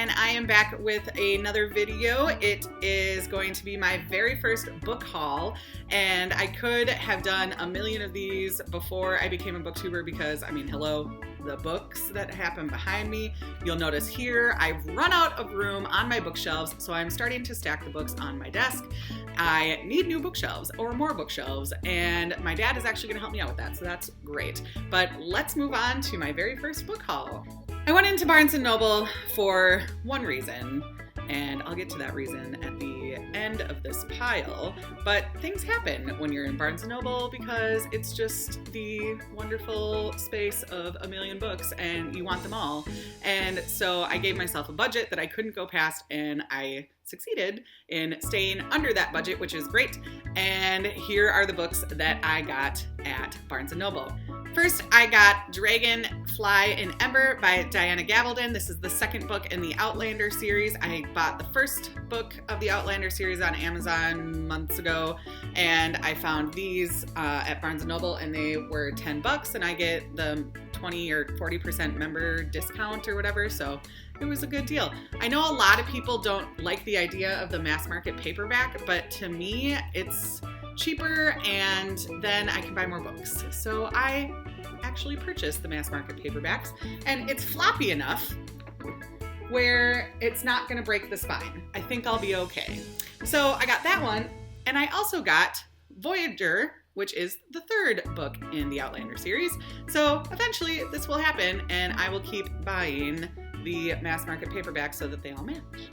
and I am back with another video. It is going to be my very first book haul, and I could have done a million of these before I became a booktuber because, I mean, hello, the books that happen behind me. You'll notice here I've run out of room on my bookshelves, so I'm starting to stack the books on my desk. I need new bookshelves or more bookshelves, and my dad is actually going to help me out with that, so that's great. But let's move on to my very first book haul. I went into Barnes & Noble for one reason, and I'll get to that reason at the end of this pile, but things happen when you're in Barnes & Noble because it's just the wonderful space of a million books and you want them all. And so I gave myself a budget that I couldn't go past, and I succeeded in staying under that budget, which is great. And here are the books that I got at Barnes & Noble. First, I got Dragonfly in Ember by Diana Gabaldon. This is the second book in the Outlander series. I bought the first book of the Outlander series on Amazon months ago, and I found these at Barnes & Noble, and they were $10, and I get the 20 or 40% member discount or whatever, so it was a good deal. I know a lot of people don't like the idea of the mass market paperback, but to me, it's cheaper and then I can buy more books. So I actually purchased the mass market paperbacks, and it's floppy enough where it's not gonna break the spine. I think I'll be okay. So I got that one, and I also got Voyager, which is the third book in the Outlander series. So eventually this will happen, and I will keep buying the mass market paperbacks so that they all match.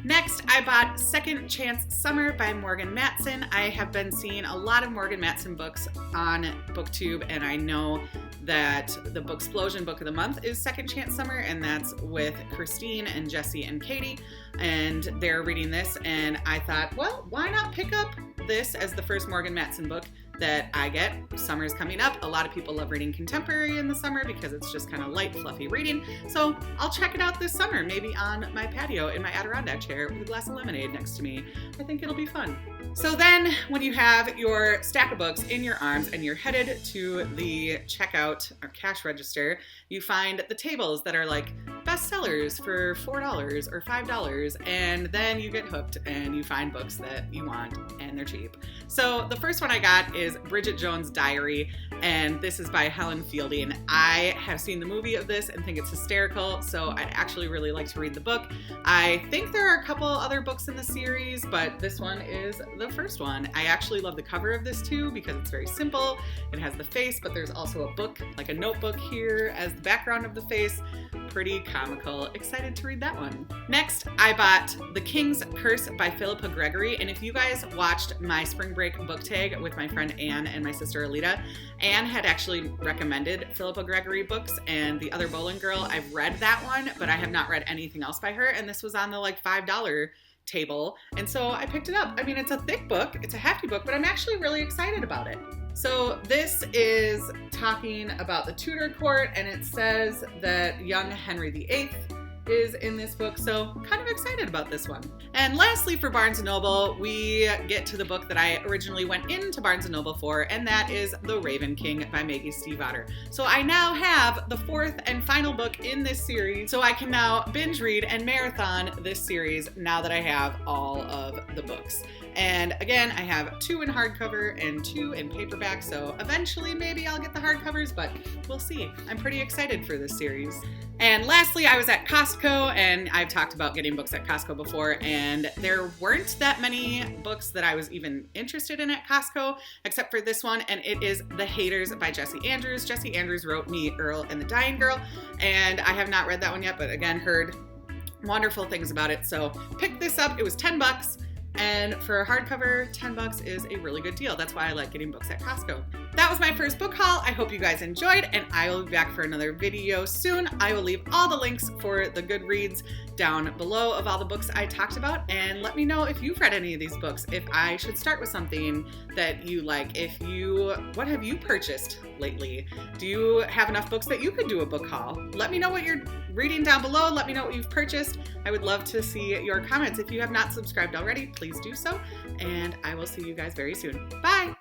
Next, I bought Second Chance Summer by Morgan Matson. I have been seeing a lot of Morgan Matson books on BookTube, and I know that the Booksplosion Book of the Month is Second Chance Summer, and that's with Christine and Jesse and Katie, and they're reading this, and I thought, well, why not pick up this as the first Morgan Matson book that I get. Summer's coming up. A lot of people love reading contemporary in the summer because it's just kind of light, fluffy reading. So I'll check it out this summer, maybe on my patio in my Adirondack chair with a glass of lemonade next to me. I think it'll be fun. So then when you have your stack of books in your arms and you're headed to the checkout or cash register, you find the tables that are like bestsellers for $4 or $5, and then you get hooked and you find books that you want and they're cheap. So the first one I got is Bridget Jones' Diary, and this is by Helen Fielding. I have seen the movie of this and think it's hysterical, so I'd actually really like to read the book. I think there are a couple other books in the series, but this one is the first one. I actually love the cover of this too because it's very simple. It has the face, but there's also a book, like a notebook here as the background of the face. Pretty comical. Excited to read that one. Next, I bought The King's Curse by Philippa Gregory, and if you guys watched my spring break book tag with my friend Anne and my sister Alita, Anne had actually recommended Philippa Gregory books and The Other Bowling Girl. I've read that one, but I have not read anything else by her, and this was on the like $5 table, and so I picked it up. I mean, it's a thick book, it's a hefty book, but I'm actually really excited about it. So this is talking about the Tudor court, and it says that young Henry VIII is in this book, so kind of excited about this one. And lastly, for Barnes & Noble, we get to the book that I originally went into Barnes & Noble for, and that is The Raven King by Maggie Stiefvater. So I now have the fourth and final book in this series, so I can now binge read and marathon this series now that I have all of the books. And again, I have 2 in hardcover and 2 in paperback, so eventually maybe I'll get the hardcovers, but we'll see. I'm pretty excited for this series. And lastly, I was at Costco, and I've talked about getting books at Costco before, and there weren't that many books that I was even interested in at Costco, except for this one, and it is The Haters by Jesse Andrews. Jesse Andrews wrote Me, Earl, and the Dying Girl, and I have not read that one yet, but again, heard wonderful things about it, so picked this up. It was $10. And for a hardcover, $10 is a really good deal. That's why I like getting books at Costco. That was my first book haul. I hope you guys enjoyed, and I will be back for another video soon. I will leave all the links for the Goodreads down below of all the books I talked about, and let me know if you've read any of these books, if I should start with something that you like. What have you purchased lately? Do you have enough books that you could do a book haul? Let me know what you're reading down below. Let me know what you've purchased. I would love to see your comments. If you have not subscribed already, please do so, and I will see you guys very soon. Bye!